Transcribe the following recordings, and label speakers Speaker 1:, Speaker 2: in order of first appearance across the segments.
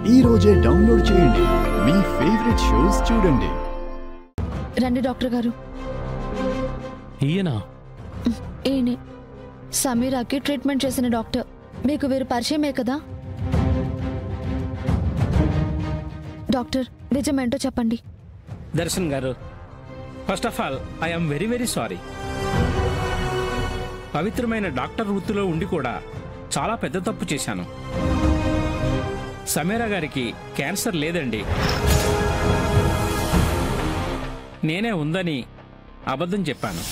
Speaker 1: ఈ రోజే డౌన్లోడ్ చేయండి, మీ ఫేవరెట్ షోస్ చూడండి.
Speaker 2: రండి డాక్టర్ గారు.
Speaker 3: ఈయనా?
Speaker 2: ఈయనే సమీరాకి ట్రీట్మెంట్ చేసిన డాక్టర్. మీకు వీరు పరిచయమే కదా? డాక్టర్, నిజమేంటో చెప్పండి.
Speaker 3: దర్శన్ గారు, first of all I'm very very sorry. పవిత్రమైన డాక్టర్ వృత్తిలో ఉండి కూడా చాలా పెద్ద తప్పు చేశాను. సమీరా గారికి క్యాన్సర్ లేదండి, నేనే ఉందని అబద్ధం చెప్పాను.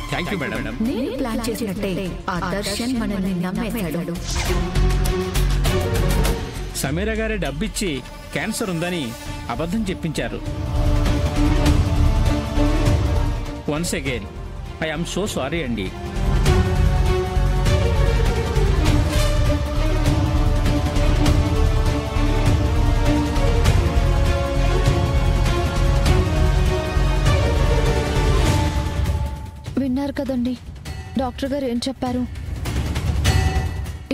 Speaker 3: Thank you madam.
Speaker 4: నేను ప్లాన్ చేసినట్టే ఆ దర్శన్ మనల్ని నమ్మేశాడు.
Speaker 3: సమీరా గారి డబ్బిచ్చి క్యాన్సర్ ఉందని అబద్ధం చెప్పించారు. Once again I am so sorry అండి.
Speaker 2: విన్నారు కదండి డాక్టర్ గారు ఏం చెప్పారు.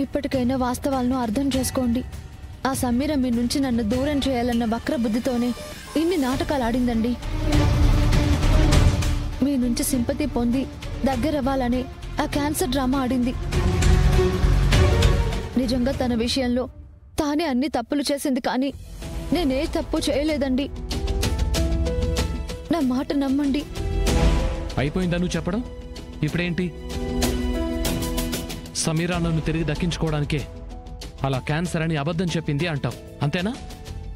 Speaker 2: ఇప్పటికైనా వాస్తవాలను అర్థం చేసుకోండి. ఆ సమీర మీ నుంచి నన్ను దూరం చేయాలన్న వక్ర బుద్ధితోనే ఇన్ని నాటకాలు ఆడిందండి. మీ నుంచి సింపతి పొంది దగ్గరవ్వాలని ఆ క్యాన్సర్ డ్రామా ఆడింది. నిజంగా తన విషయంలో తానే అన్ని తప్పులు చేసింది, కానీ నేనే తప్పు చేయలేదండి. నా మాట నమ్మండి.
Speaker 5: అయిపోయిందా నువ్వు చెప్పడం? ఇప్పుడేంటి? సమీరా నన్ను తిరిగి దక్కించుకోవడానికే అలా క్యాన్సర్ అని అబద్ధం చెప్పింది అంటావు, అంతేనా?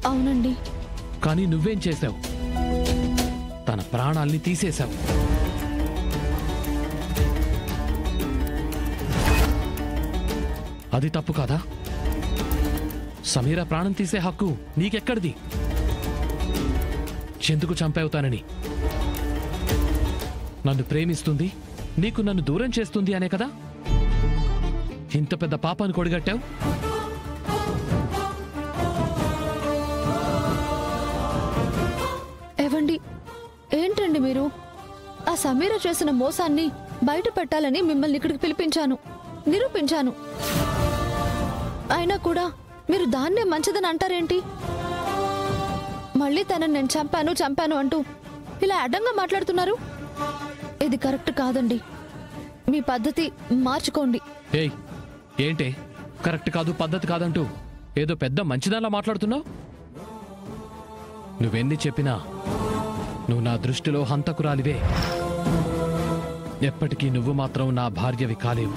Speaker 2: అవునండి.
Speaker 5: కానీ నువ్వేం చేశావు? తన ప్రాణాల్ని తీసేశావు. అది తప్పు కాదా? సమీరా ప్రాణం తీసే హక్కు నీకెక్కడిది? ఎందుకు చంపవుతానని? నన్ను ప్రేమిస్తుంది, నీకు నన్ను దూరం చేస్తుంది అనే కదా ఇంత పెద్ద పాపాన్ని కొడిగట్టావు.
Speaker 2: ఏవండి, ఏంటండి మీరు? ఆ సమీర చేసిన మోసాన్ని బయట పెట్టాలని మిమ్మల్ని ఇక్కడికి పిలిపించాను, నిరూపించాను. అయినా కూడా మీరు దాన్నే మంచిదని అంటారేంటి? మళ్ళీ తనని నేను చంపాను అంటూ ఇలా అడ్డంగా మాట్లాడుతున్నారు. ఇది కరెక్ట్ కాదండి. మీ పద్ధతి మార్చుకోండి.
Speaker 5: ఏయ్, ఏంటే కరెక్ట్ కాదు పద్ధతి కాదంటూ ఏదో పెద్ద మంచిదాలా మాట్లాడుతున్నావు? నువ్వెన్ని చెప్పినా నువ్వు నా దృష్టిలో హంతకురాలివే. ఎప్పటికీ నువ్వు మాత్రం నా భార్యవి కాలేవు.